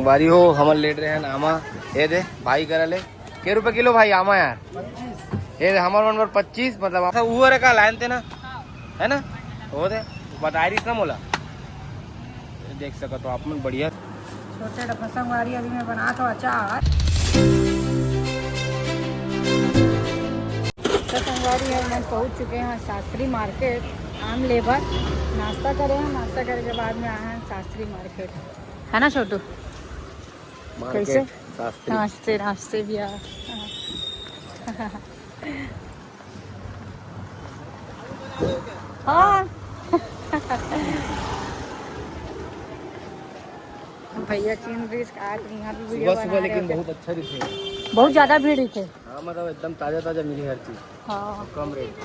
संगवारी हो हम लेट रहे हैं आमा ये दे भाई करा ले के रुपए किलो भाई आमा यार ये हमारे नंबर 25 मतलब आप वो रे का लाइन थे ना है ना वो दे बता रही ना मोला देख सको तो आप मन बढ़िया छोटे डब्बा संगवारी अभी मैं बना तो अचार तो संगवारी है मैं पहुंच चुके हैं शास्त्री मार्केट आम लेबर नाश्ता करे हैं नाश्ता करने के बाद में आए हैं शास्त्री मार्केट है ना छोटू कैसे नाश्ते नाश्ते भी आ हाँ भैया चीन ब्रिज आज यहाँ पे वीडियो बना रहे लेकिन थे। बहुत अच्छा दिखे बहुत ज्यादा भीड़ ही थे हाँ मतलब एकदम ताजा ताजा मिली हर चीज हाँ कम रेट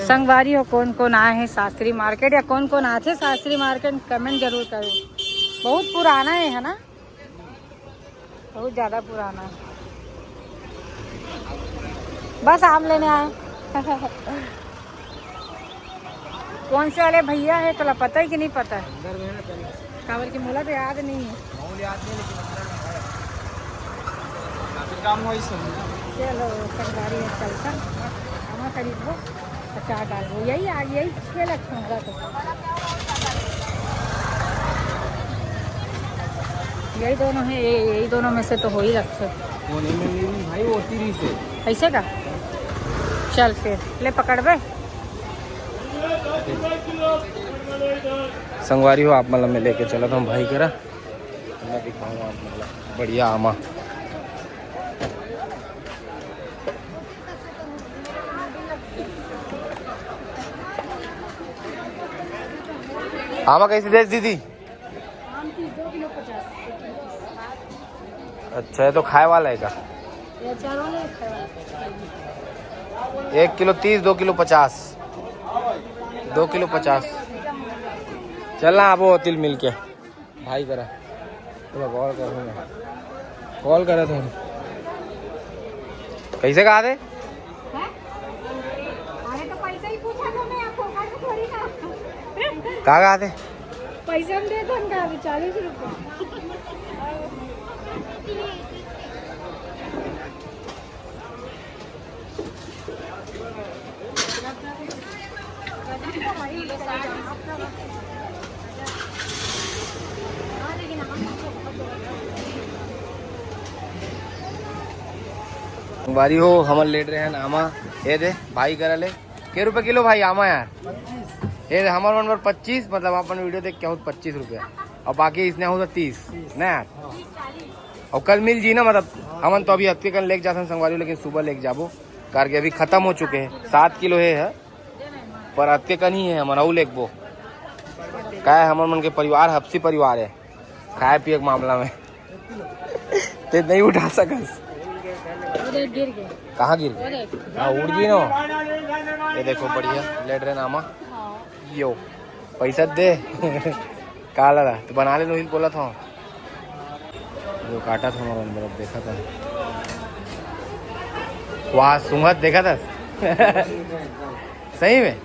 संगवारी हो कौन कौन आए हैं शास्त्री मार्केट या कौन कौन आए थे शास्त्री मार्केट कमेंट जरूर करो बहुत पुराना है ना बहुत ज्यादा पुराना है बस आम लेने आए कौन से वाले भैया है तो पता है कि नहीं पता है कावल की मोला तो याद नहीं है चलो संगवारी है चलता आमा खरीद लो अचार डाल दो यही आ यही 6 लाख होगा तो यही दोनों है यही दोनों में से तो हो ही रखे भाई वो 30 है ऐसे का चल फिर ले पकड़ बे संगवारी हो आप मतलब मैं लेके चला था भाई करा मैं दिखाऊंगा आप मतलब बढ़िया आमा आमा कैसे दे दीदी अच्छा है तो खाए वाला है का 1 किलो 30 2 किलो 50 2 किलो 50 चलना आप वो तिल मिल के भाई करा तो कॉल कर कॉल करा तुम कैसे कहा थे कहा थे पैसे हम दे 40 रुपये बारी हो हम लेट रहे हैं आमा ये दे भाई करा ले के रुपए किलो भाई आमा यार ये हमारे नंबर 25 मतलब अपन वीडियो देख क्या हो 25 रुपया और बाकी इसने हो 30 ना यार और कल मिल जी ना मतलब हमन तो अभी हत्के कल लेके जाते संगवारी लेकिन सुबह लेके जाबो कार के अभी खत्म हो चुके हैं 7 किलो है पर हत्के कल ही है हमन लेक बो क्या है हमन मन के परिवार हफ्सी परिवार है खाए पिए के मामला में ते नहीं उठा सकस गिर गए कहाँ गिर गए हाँ उड़ गई ना ये देखो बढ़िया लेट रहे नामा यो पैसा दे काला रहा तो बना ले लो बोला था जो काटा था हमारा अंदर देखा था वहाँ सुंगत देखा था सही में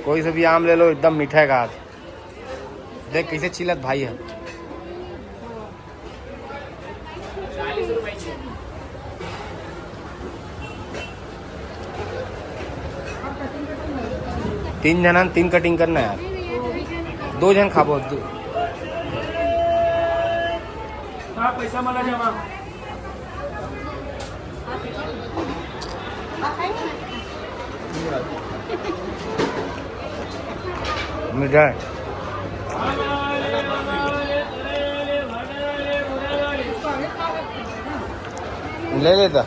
कोई सा भी आम ले लो एकदम मीठा का देख कैसे चिलत भाई है तीन जन 3 कटिंग करना यार 2 जन खाबो पैसा मला जमा मिठाई ले लेता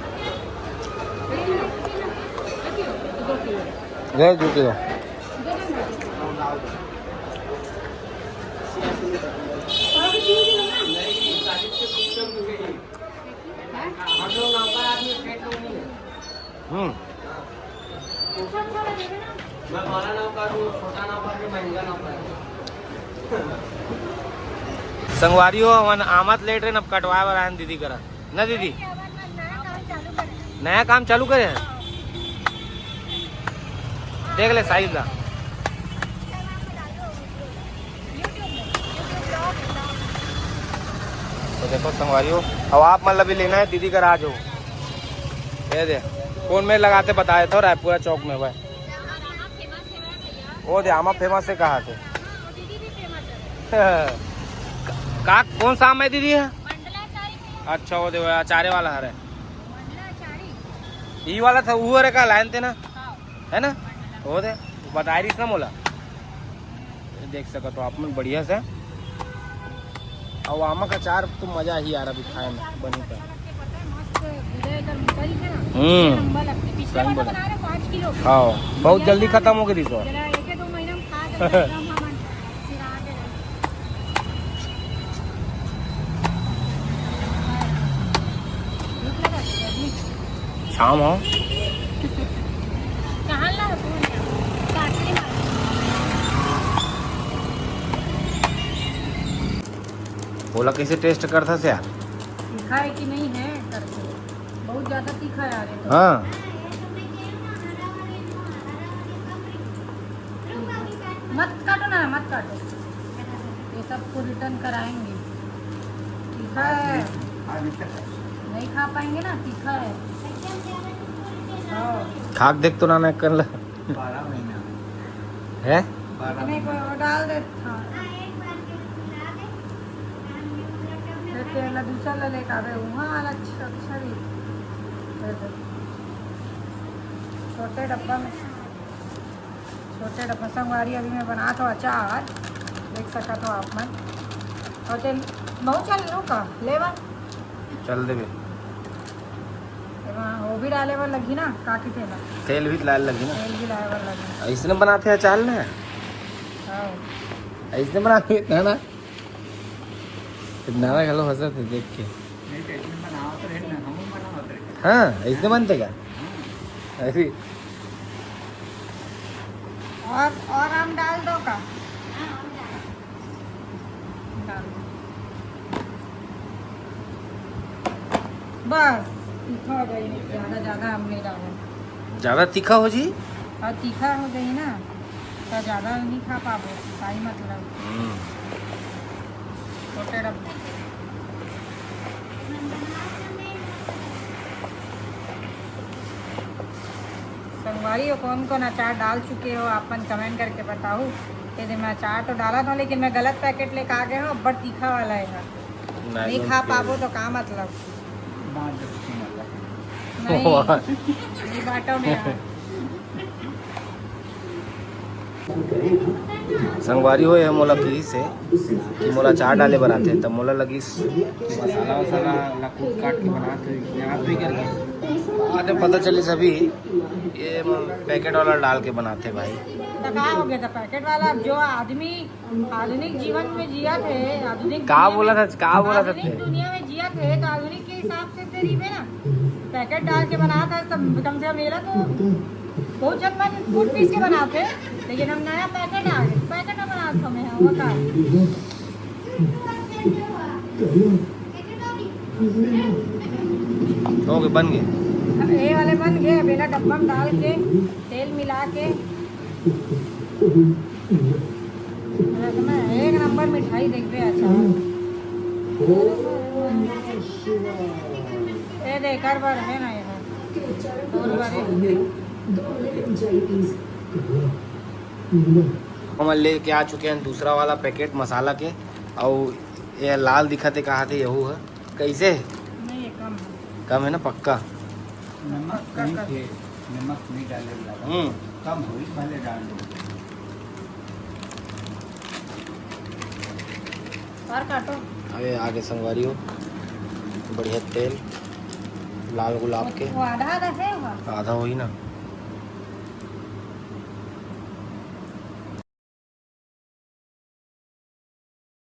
ले 2 किलो संगवारी हो मन आमत लेट रहे न कटवाए वाला है दीदी करा ना दीदी नया काम चालू करे देख ले साहिल ला तो देखो संगवारियों, अब आप मतलब भी लेना है दीदी का राज हो। ये दे कौन में लगाते बताए थे रायपुरा चौक में वह वो दे आमा फेमस से कहा थे। का कौन सा आम है दीदी है? अच्छा वो दे अचारे वाला हर है ये वाला था वो रे का लाइन थे ना है ना वो दे बता रही ना मोला देख सको तो आप मन बढ़िया से। और आमा का चार तो मजा ही आ रहा अभी खाए में बनी पर। हाँ बहुत जल्दी खत्म हो गई तो शाम हो बोला कैसे टेस्ट करता से यार तीखा है कि नहीं है करके बहुत ज्यादा तीखा है यार ये तो। हाँ मत काटो ना मत काटो ये सबको रिटर्न कराएंगे। तीखा है नहीं खा पाएंगे ना तीखा है। खाक देख तो ना कर ला है नहीं कोई और डाल दे हाँ दूसरा ले लेकर आवे वहाँ अच्छा अच्छा ही छोटे डब्बा में छोटे डब्बा संगवारी अभी मैं बना तो अचार देख सका तो आप मन और तेल बहुत चल लो का लेवा चल दे वो भी डाले वर लगी ना काकी तेला तेल भी लाल लगी ना तेल भी लाए वर लगी ऐसे बनाते हैं अचार ना हाँ ऐसे बनाते हैं ना कितना ना खलो हंसते थे देख के। हाँ ऐसे बनते क्या अरे और हम डाल दो का डाल दो। बस तीखा हो गई ज़्यादा हम नहीं डालें ज्यादा तीखा हो जी और तीखा हो गई ना तो ज़्यादा नहीं खा पाओगे सही मतलब छोटे डब्बे संगवारी हो कौन कौन अचार डाल चुके हो आप मन कमेंट करके बताओ कि मैं अचार तो डाला था लेकिन मैं गलत पैकेट लेकर आ गया हूँ बड़ा तीखा वाला है नहीं खा पाओ तो क्या मतलब नहीं बाटो में संगवारी हो मोला की से कि मोला चार डाले बनाते हैं तब मोला लगी मसाला वसाला कूट काट के बनाते आप भी करके बाद में पता चली सभी ये पैकेट वाला डाल के बनाते भाई। तो क्या हो गया था पैकेट वाला जो आदमी आधुनिक जीवन में जिया थे आधुनिक क्या बोला था दुनिया में जिया थे तो आधुनिक के हिसाब से तेरी में ना पैकेट डाल के बना था तब कम से कम मेरा तो बहुत जब मन फूड पीस के बनाते लेकिन हम नया पैकेट आ गए पैकेट में बना था मैं वो का हो गए बन गए ये वाले बन गए बेला डब्बा में डाल के तेल मिला के एक नंबर मिठाई देख रहे अच्छा ये देकर बार है ना यहाँ और बार हम लेके आ चुके हैं दूसरा वाला पैकेट मसाला के और ये लाल दिखाते कहा थे यहू है कैसे नहीं ये कम है ना पक्का नमक नहीं डाले कम हुई भले डाल दो और काटो अरे आगे संगवारी हो बढ़िया तेल लाल गुलाब के वो आधा आधा है आधा हो ही ना